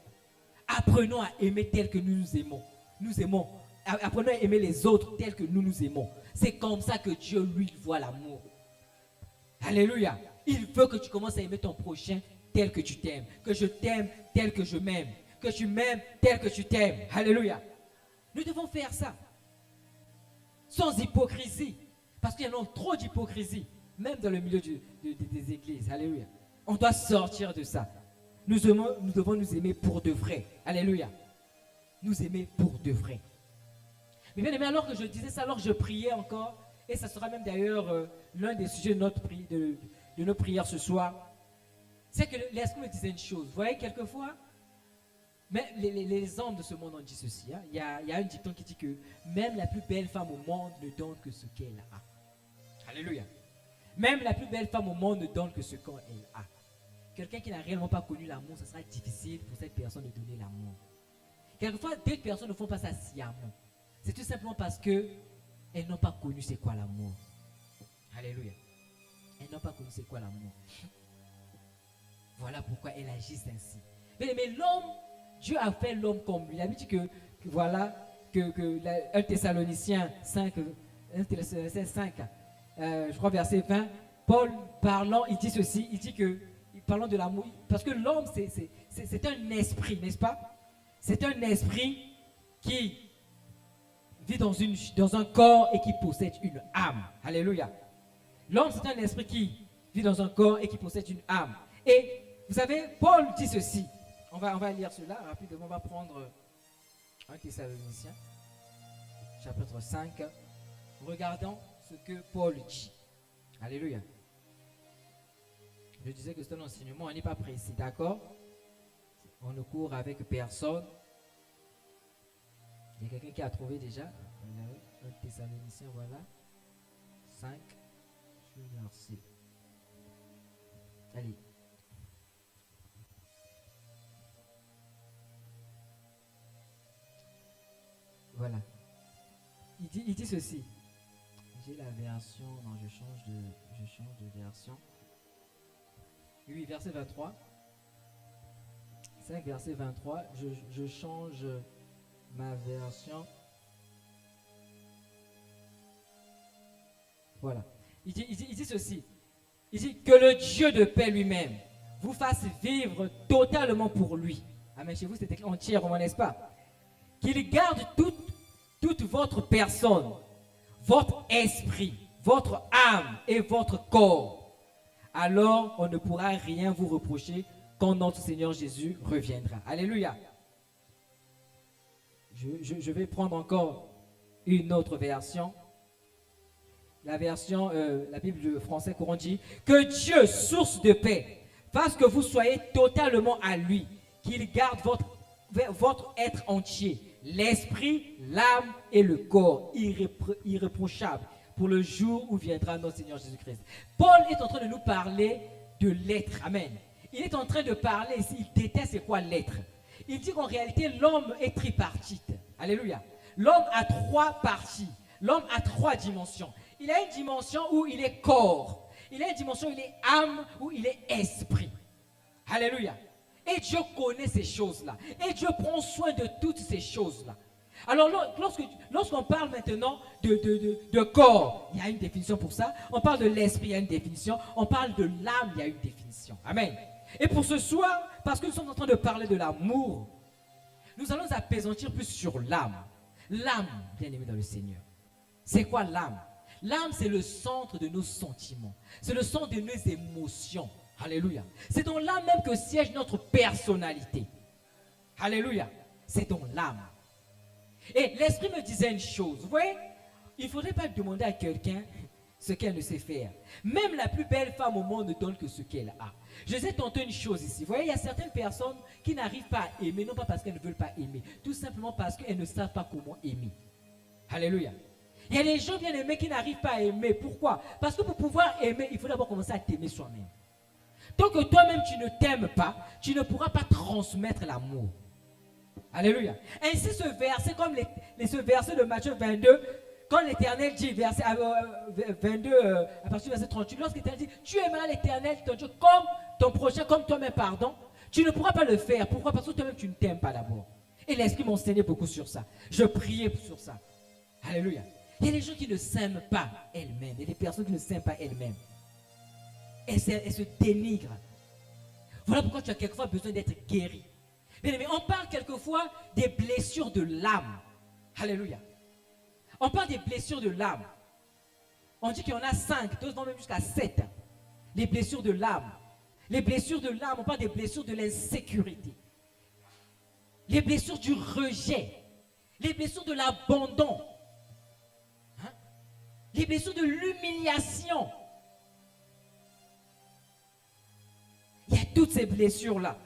Apprenons à aimer tel que nous nous aimons. Nous aimons. Apprenons à aimer les autres tel que nous nous aimons. C'est comme ça que Dieu, lui, voit l'amour. Alléluia. Il veut que tu commences à aimer ton prochain tel que tu t'aimes. Que je t'aime tel que je m'aime. Que tu m'aimes tel que tu t'aimes. Alléluia. Nous devons faire ça. sans hypocrisie. Parce qu'il y en a trop d'hypocrisie, même dans le milieu des églises. Alléluia. On doit sortir de ça. Nous devons nous aimer pour de vrai. Alléluia. Nous aimer pour de vrai. Mais bien aimé, alors que je disais ça, alors que je priais encore, et ça sera même d'ailleurs l'un des sujets de nos prières ce soir, c'est que l'Esprit me disait une chose. Vous voyez, quelquefois, mais les hommes de ce monde ont dit ceci. Hein. Il y a un dicton qui dit que même la plus belle femme au monde ne donne que ce qu'elle a. Alléluia. Même la plus belle femme au monde ne donne que ce qu'elle a. Quelqu'un qui n'a réellement pas connu l'amour, ce sera difficile pour cette personne de donner l'amour. Quelquefois, deux personnes ne font pas ça sciemment. C'est tout simplement parce qu'elles n'ont pas connu c'est quoi l'amour. Alléluia. Elles n'ont pas connu c'est quoi l'amour. Voilà pourquoi elles agissent ainsi. Mais l'homme, Dieu a fait l'homme comme lui. Il a dit que 1 Thessaloniciens 5, je crois verset 20, Paul parlant, il dit ceci, il dit que, parlant de l'amour, parce que l'homme c'est un esprit, n'est-ce pas? C'est un esprit qui vit dans un corps et qui possède une âme. Alléluia. L'homme c'est un esprit qui vit dans un corps et qui possède une âme. Et vous savez, Paul dit ceci. On va lire cela rapidement. On va prendre 1 Thessaloniciens, chapitre 5. Regardons ce que Paul dit. Alléluia. Je disais que c'est un enseignement, on n'est pas précis, d'accord? On ne court avec personne. Il y a quelqu'un qui a trouvé déjà. 1 Thessaloniciens, voilà. 5. Verset. Allez. Voilà. Il dit ceci. J'ai la version. Non, je change de version. Oui, verset 23. 5, verset 23. Je change ma version. Voilà. Il dit ceci. Il dit que le Dieu de paix lui-même vous fasse vivre totalement pour lui. Amen. Chez vous, c'est écrit entièrement, n'est-ce pas? Qu'il garde toute votre personne, votre esprit, votre âme et votre corps. Alors, on ne pourra rien vous reprocher quand notre Seigneur Jésus reviendra. Alléluia. Je vais prendre encore une autre version. La version, la Bible français courant dit que Dieu, source de paix, fasse que vous soyez totalement à lui, qu'il garde votre être entier, l'esprit, l'âme et le corps irréprochables pour le jour où viendra notre Seigneur Jésus-Christ. Paul est en train de nous parler de l'être. Amen. Il est en train de parler ici, il déteste c'est quoi l'être. Il dit qu'en réalité, l'homme est tripartite. Alléluia. L'homme a trois parties. L'homme a trois dimensions. Il a une dimension où il est corps. Il a une dimension où il est âme, où il est esprit. Alléluia. Et Dieu connaît ces choses-là. Et Dieu prend soin de toutes ces choses-là. Alors, lorsqu'on parle maintenant de corps, il y a une définition pour ça. On parle de l'esprit, il y a une définition. On parle de l'âme, il y a une définition. Amen. Et pour ce soir, parce que nous sommes en train de parler de l'amour, nous allons apaisantir plus sur l'âme. L'âme, bien aimé dans le Seigneur. C'est quoi l'âme? L'âme, c'est le centre de nos sentiments. C'est le centre de nos émotions. Alléluia. C'est dans l'âme même que siège notre personnalité. Alléluia. C'est dans l'âme. Et l'esprit me disait une chose. Vous voyez, il ne faudrait pas demander à quelqu'un ce qu'elle ne sait faire. Même la plus belle femme au monde ne donne que ce qu'elle a. Je vous ai tenté une chose ici. Vous voyez, il y a certaines personnes qui n'arrivent pas à aimer, non pas parce qu'elles ne veulent pas aimer, tout simplement parce qu'elles ne savent pas comment aimer. Alléluia. Il y a des gens bien aimés qui n'arrivent pas à aimer. Pourquoi? Parce que pour pouvoir aimer, il faut d'abord commencer à t'aimer soi-même. Tant que toi-même tu ne t'aimes pas, tu ne pourras pas transmettre l'amour. Alléluia. Ainsi ce verset, comme ce verset de Matthieu 22, quand l'Éternel dit, verset 22, à partir du verset 38, lorsque l'Éternel dit, tu aimeras l'Éternel, ton Dieu, comme ton prochain, comme toi-même, pardon, tu ne pourras pas le faire. Pourquoi? Parce que toi-même tu ne t'aimes pas d'abord. Et l'Esprit m'enseignait beaucoup sur ça. Je priais sur ça. Alléluia. Il y a des gens qui ne s'aiment pas elles-mêmes. Il y a des personnes qui ne s'aiment pas elles-mêmes. Elles se dénigrent. Voilà pourquoi tu as quelquefois besoin d'être guéri. Mais on parle quelquefois des blessures de l'âme. Alléluia. On parle des blessures de l'âme. On dit qu'il y en a 5, d'autres vont même jusqu'à 7. Les blessures de l'âme. Les blessures de l'âme, on parle des blessures de l'insécurité. Les blessures du rejet. Les blessures de l'abandon. Hein? Les blessures de l'humiliation. Il y a toutes ces blessures-là.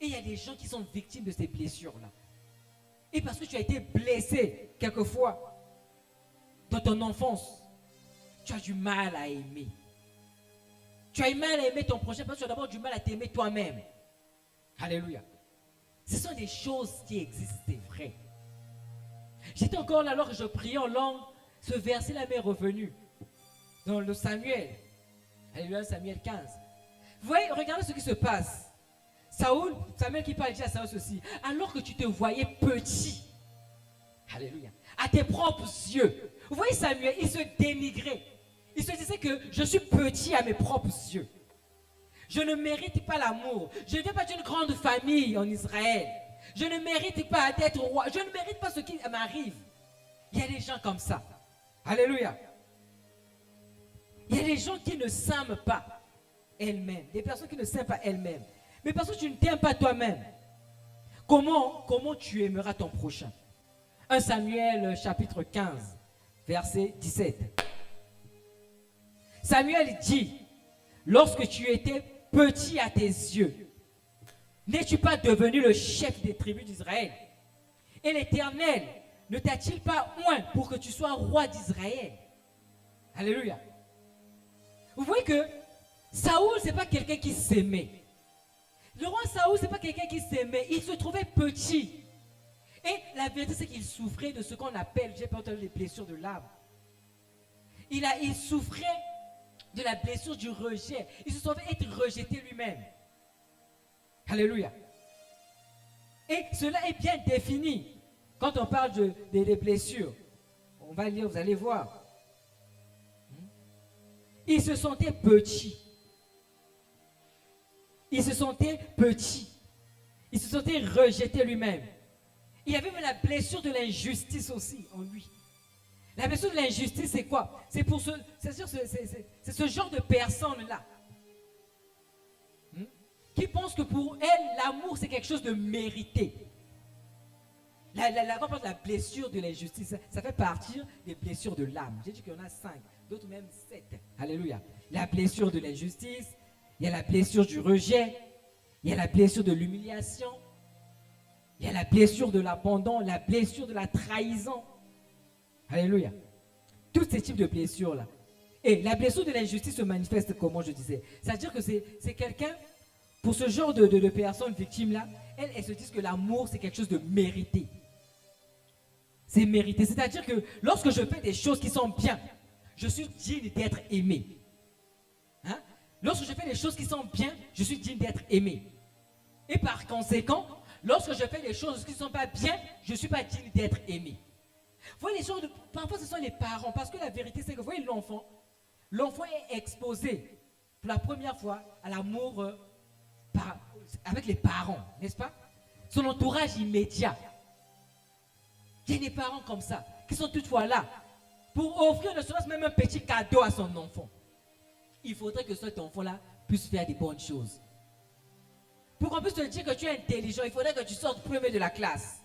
Et il y a des gens qui sont victimes de ces blessures-là. Et parce que tu as été blessé quelquefois dans ton enfance, tu as du mal à aimer. Tu as du mal à aimer ton prochain parce que tu as d'abord du mal à t'aimer toi-même. Alléluia. Ce sont des choses qui existent, c'est vrai. J'étais encore là alors que je priais en langue. Ce verset-là m'est revenu dans le Samuel. Alléluia, Samuel 15. Vous voyez, regardez ce qui se passe. Samuel qui parle dit à Saül ceci. Alors que tu te voyais petit, alléluia, à tes propres yeux. Vous voyez Samuel, il se dénigrait. Il se disait que je suis petit à mes propres yeux. Je ne mérite pas l'amour. Je ne viens pas d'une grande famille en Israël. Je ne mérite pas d'être roi. Je ne mérite pas ce qui m'arrive. Il y a des gens comme ça. Alléluia. Il y a des gens qui ne s'aiment pas elles-mêmes. Des personnes qui ne s'aiment pas elles-mêmes. Mais parce que tu ne t'aimes pas toi-même, comment tu aimeras ton prochain? 1 Samuel chapitre 15, verset 17. Samuel dit, lorsque tu étais petit à tes yeux, n'es-tu pas devenu le chef des tribus d'Israël? Et l'Éternel ne t'a-t-il pas oint pour que tu sois roi d'Israël? Alléluia. Vous voyez que Saoul, ce n'est pas quelqu'un qui s'aimait. Le roi Saoul, ce n'est pas quelqu'un qui s'aimait. Il se trouvait petit. Et la vérité, c'est qu'il souffrait de ce qu'on appelle, j'ai pas entendu les blessures de l'âme. Il souffrait de la blessure du rejet. Il se sentait être rejeté lui-même. Alléluia. Et cela est bien défini. Quand on parle des blessures, on va lire, vous allez voir. Il se sentait petit. Il se sentait petit. Il se sentait rejeté lui-même. Il y avait même la blessure de l'injustice aussi en lui. La blessure de l'injustice, c'est quoi? C'est ce genre de personne-là qui pense que pour elle, l'amour, c'est quelque chose de mérité. La blessure de l'injustice, ça fait partie des blessures de l'âme. J'ai dit qu'il y en a 5, d'autres même 7. Alléluia. La blessure de l'injustice, il y a la blessure du rejet, il y a la blessure de l'humiliation, il y a la blessure de l'abandon, la blessure de la trahison. Alléluia. Tous ces types de blessures-là. Et la blessure de l'injustice se manifeste comment je disais. C'est-à-dire que c'est quelqu'un, pour ce genre de personnes victimes-là, elles se disent que l'amour, c'est quelque chose de mérité. C'est mérité. C'est-à-dire que lorsque je fais des choses qui sont bien, je suis digne d'être aimé. Hein? Lorsque je fais des choses qui sont bien, je suis digne d'être aimé. Et par conséquent, lorsque je fais des choses qui ne sont pas bien, je ne suis pas digne d'être aimé. Vous voyez, parfois ce sont les parents, parce que la vérité c'est que vous voyez l'enfant est exposé pour la première fois à l'amour avec les parents, n'est-ce pas? Son entourage immédiat. Il y a des parents comme ça, qui sont toutefois là, pour offrir ne serait-ce même un petit cadeau à son enfant. Il faudrait que cet enfant-là puisse faire des bonnes choses. Pour qu'on puisse te dire que tu es intelligent, il faudrait que tu sortes premier de la classe.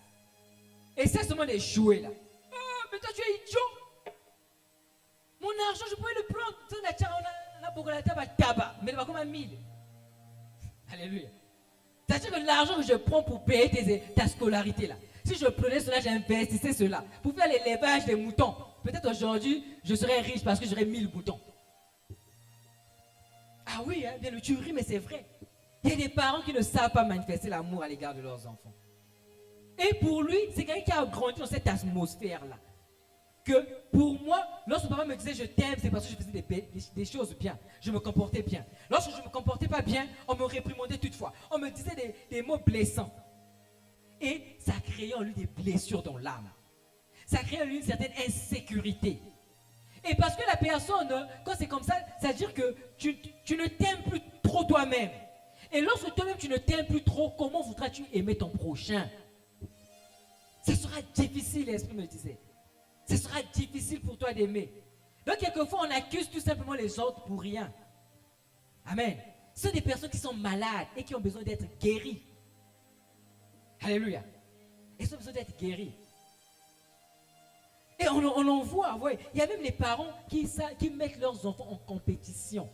Et c'est seulement des jouets là. Oh, mais toi tu es idiot. Mon argent, je pouvais le prendre. On a beaucoup de tabac, mais il va comme un 1000. Alléluia. C'est-à-dire que l'argent que je prends pour payer ta scolarité là, si je prenais cela, j'investissais cela pour faire l'élevage des moutons. Peut-être aujourd'hui, je serais riche parce que j'aurais 1000 moutons. Ah oui, hein, bien le tu ris, mais c'est vrai. Il y a des parents qui ne savent pas manifester l'amour à l'égard de leurs enfants. Et pour lui, c'est quelqu'un qui a grandi dans cette atmosphère-là. Que pour moi, lorsque papa me disait je t'aime, c'est parce que je faisais des choses bien. Je me comportais bien. Lorsque je ne me comportais pas bien, on me réprimandait toutefois. On me disait des mots blessants. Et ça créait en lui des blessures dans l'âme. Ça créait en lui une certaine insécurité. Et parce que la personne, quand c'est comme ça, ça veut dire que tu ne t'aimes plus trop toi-même. Et lorsque toi-même tu ne t'aimes plus trop, comment voudras-tu aimer ton prochain? Ce sera difficile, l'Esprit me disait. Ce sera difficile pour toi d'aimer. Donc, quelquefois, on accuse tout simplement les autres pour rien. Amen. Ce sont des personnes qui sont malades et qui ont besoin d'être guéries. Alléluia. Ils ont besoin d'être guéris. Et on en voit, ouais. Il y a même les parents qui mettent leurs enfants en compétition.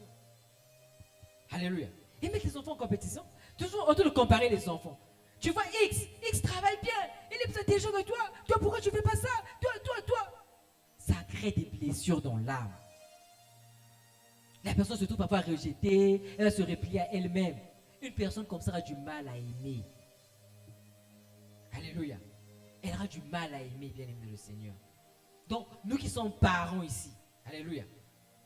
Alléluia. Ils mettent les enfants en compétition. Toujours en train de comparer les enfants. Tu vois X travaille bien. Il est plus intelligent que toi. Toi, pourquoi tu ne fais pas ça? Toi. Ça crée des blessures dans l'âme. La personne se trouve parfois rejetée. Elle va se replier à elle-même. Une personne comme ça a du mal à aimer. Alléluia. Elle aura du mal à aimer, bien aimer le Seigneur. Donc, nous qui sommes parents ici. Alléluia.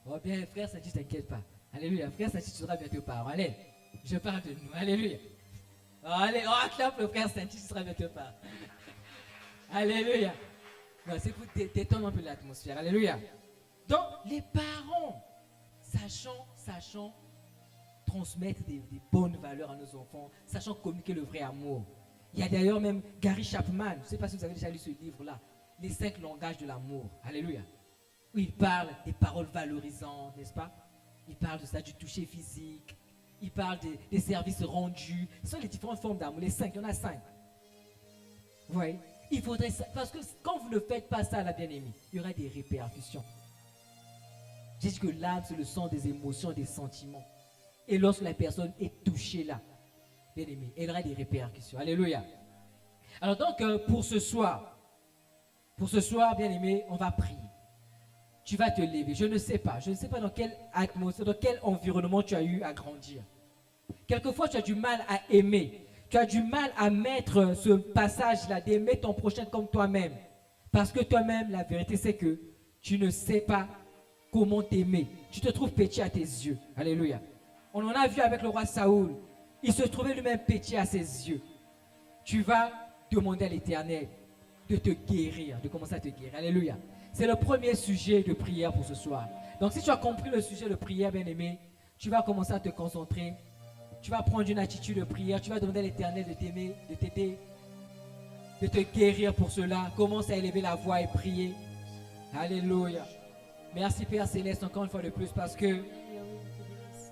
Oh bien, frère Saint-Just, t'inquiète pas. Alléluia. Frère Saint-Just sera bientôt parent. Allez, je parle de nous. Alléluia. Oh, allez, acclame le frère Saint-Just sera bientôt parent. Alléluia. Non, c'est pour détendre un peu l'atmosphère. Alléluia. Donc, les parents, sachant transmettre des bonnes valeurs à nos enfants, sachant communiquer le vrai amour. Il y a d'ailleurs même Gary Chapman, je ne sais pas si vous avez déjà lu ce livre-là, Les 5 langages de l'amour. Alléluia. Où il parle des paroles valorisantes, n'est-ce pas? Il parle de ça, du toucher physique. Il parle des services rendus. Ce sont les différentes formes d'amour. Les 5, il y en a 5. Vous voyez? Il faudrait ça, parce que quand vous ne faites pas ça, la bien-aimée, il y aura des répercussions. J'ai dit que l'âme, c'est le sang des émotions, des sentiments. Et lorsque la personne est touchée là, bien-aimé, elle aura des répercussions. Alléluia. Alors donc, pour ce soir, bien-aimé, on va prier. Tu vas te lever. Je ne sais pas dans quelle atmosphère, dans quel environnement tu as eu à grandir. Quelquefois, tu as du mal à aimer. Tu as du mal à mettre ce passage-là, d'aimer ton prochain comme toi-même. Parce que toi-même, la vérité, c'est que tu ne sais pas comment t'aimer. Tu te trouves petit à tes yeux. Alléluia. On en a vu avec le roi Saoul. Il se trouvait lui-même petit à ses yeux. Tu vas demander à l'Éternel de te guérir, de commencer à te guérir. Alléluia. C'est le premier sujet de prière pour ce soir. Donc si tu as compris le sujet de prière, bien-aimé, tu vas commencer à te concentrer. Tu vas prendre une attitude de prière. Tu vas demander à l'Éternel de t'aimer, de t'aider, de te guérir pour cela. Commence à élever la voix et prier. Alléluia. Merci Père Céleste encore une fois de plus parce que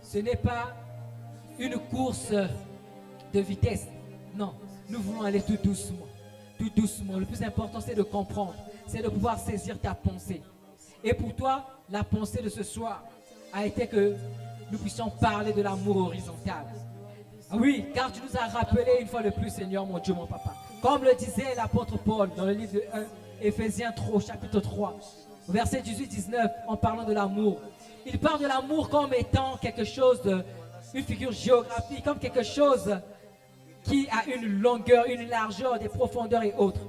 ce n'est pas une course de vitesse. Non, nous voulons aller tout doucement. Tout doucement. Le plus important, c'est de comprendre. C'est de pouvoir saisir ta pensée. Et pour toi, la pensée de ce soir a été que nous puissions parler de l'amour horizontal. Oui, car tu nous as rappelé une fois de plus, Seigneur, mon Dieu, mon Papa. Comme le disait l'apôtre Paul dans le livre de Éphésiens 3, chapitre 3, verset 18-19, en parlant de l'amour. Il parle de l'amour comme étant quelque chose une figure géographique, comme quelque chose qui a une longueur, une largeur, des profondeurs et autres.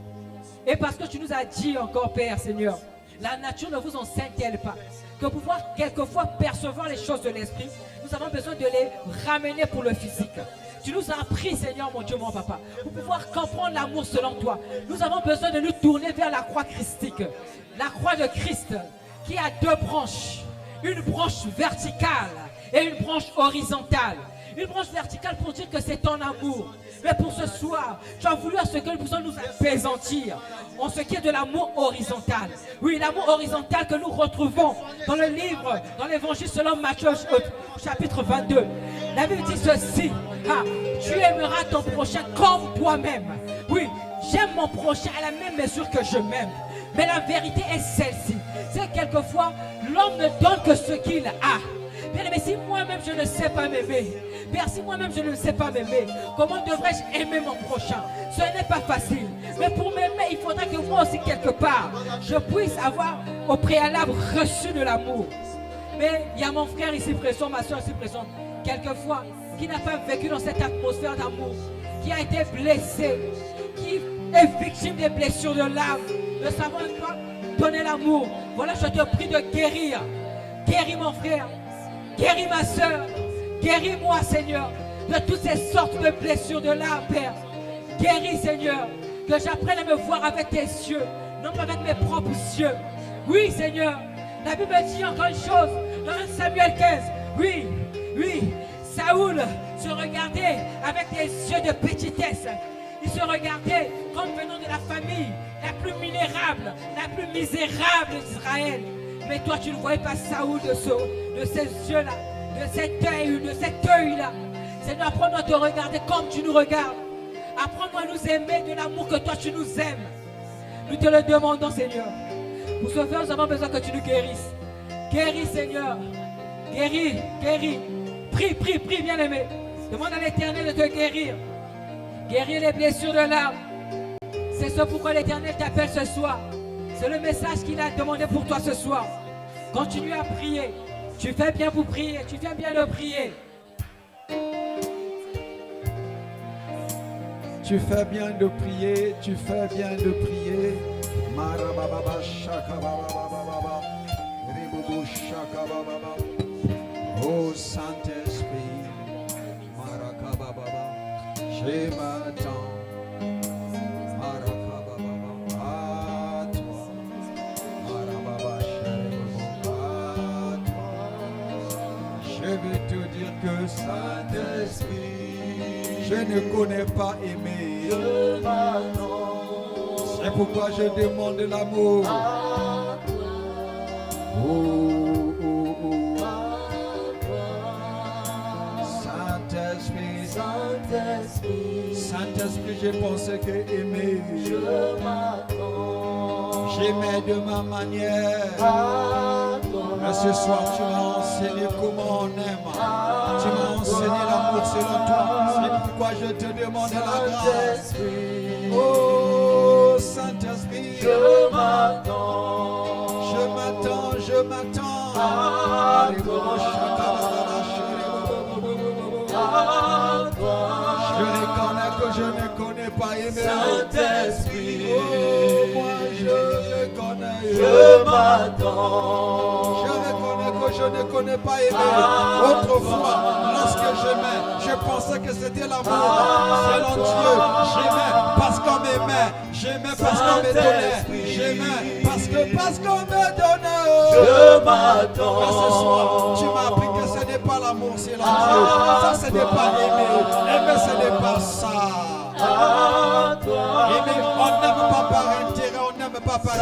Et parce que tu nous as dit encore, Père, Seigneur, la nature ne vous enseigne-t-elle pas que pour pouvoir quelquefois percevoir les choses de l'esprit, nous avons besoin de les ramener pour le physique. Tu nous as appris, Seigneur, mon Dieu, mon Papa, pour pouvoir comprendre l'amour selon toi. Nous avons besoin de nous tourner vers la croix christique, la croix de Christ, qui a 2 branches, une branche verticale et une branche horizontale. Une branche verticale pour dire que c'est ton amour. Mais pour ce soir, tu as voulu à ce que nous puissions nous apaisantir en ce qui est de l'amour horizontal. Oui, l'amour horizontal que nous retrouvons dans le livre, dans l'évangile selon Matthieu chapitre 22. La Bible dit ceci, tu aimeras ton prochain comme toi-même. Oui, j'aime mon prochain à la même mesure que je m'aime. Mais la vérité est celle-ci. C'est que quelquefois, l'homme ne donne que ce qu'il a. Bien aimé, si moi-même je ne sais pas m'aimer, Père, si moi-même je ne sais pas m'aimer, comment devrais-je aimer mon prochain? Ce n'est pas facile. Mais pour m'aimer, il faudra que moi aussi, quelque part, je puisse avoir au préalable reçu de l'amour. Mais il y a mon frère ici présent, ma soeur ici présente, quelquefois, qui n'a pas vécu dans cette atmosphère d'amour, qui a été blessé, qui est victime des blessures de l'âme, ne savant pas donner l'amour. Voilà, je te prie de guérir. Guéris mon frère. Guéris ma soeur, guéris-moi Seigneur de toutes ces sortes de blessures de l'âme, Père. Guéris Seigneur, que j'apprenne à me voir avec tes yeux, non pas avec mes propres yeux. Oui Seigneur, la Bible dit encore une chose dans 1 Samuel 15. Oui, Saoul se regardait avec des yeux de petitesse. Ils se regardaient comme venant de la famille la plus minérable, la plus misérable d'Israël. Mais toi, tu ne voyais pas Saoul de ces yeux-là, de cet œil-là. Seigneur, apprends-nous à te regarder comme tu nous regardes. Apprends-nous à nous aimer de l'amour que toi, tu nous aimes. Nous te le demandons, Seigneur. Pour ce faire, nous avons besoin que tu nous guérisses. Guéris, Seigneur. Guéris, guéris. Prie, prie, prie, bien-aimé. Demande à l'Éternel de te guérir. Guérir les blessures de l'âme. C'est ce pourquoi l'Éternel t'appelle ce soir. C'est le message qu'il a demandé pour toi ce soir. Continue à prier. Tu fais bien pour prier. Tu fais bien de prier. Tu fais bien de prier. Tu fais bien de prier. Marababa shakababa. Ribubu shakababa. Oh Saint-Esprit. Marakababa. Je m'attends. Je vais te dire que Saint-Esprit, je ne connais pas aimer. C'est pourquoi je demande l'amour. Oh, oh, oh. Saint-Esprit, Saint-Esprit, j'ai pensé que aimer. J'aimais de ma manière. Mais ce soir, tu m'as enseigné comment on aime. Tu m'as enseigné l'amour selon toi. C'est pourquoi je te demande la grâce. Oh, Saint-Esprit, je m'attends. Je m'attends, je m'attends. Je reconnais que je ne connais pas aimer. Saint-Esprit, oh, moi je reconnais. Je m'attends. Je reconnais que je ne connais pas aimer. Autrefois, lorsque j'aimais, je pensais que c'était l'amour. Selon Dieu, j'aimais parce qu'on m'aimait. J'aimais parce qu'on me donnait. J'aimais parce qu'on me donnait. Je m'attends. Mais ce soir, tu m'as appris que ce n'est pas l'amour, c'est la Dieu. Ça, ce n'est pas aimer. Aimer, ce n'est pas ça. Aimer, on n'aime pas par intérêt, on n'aime pas par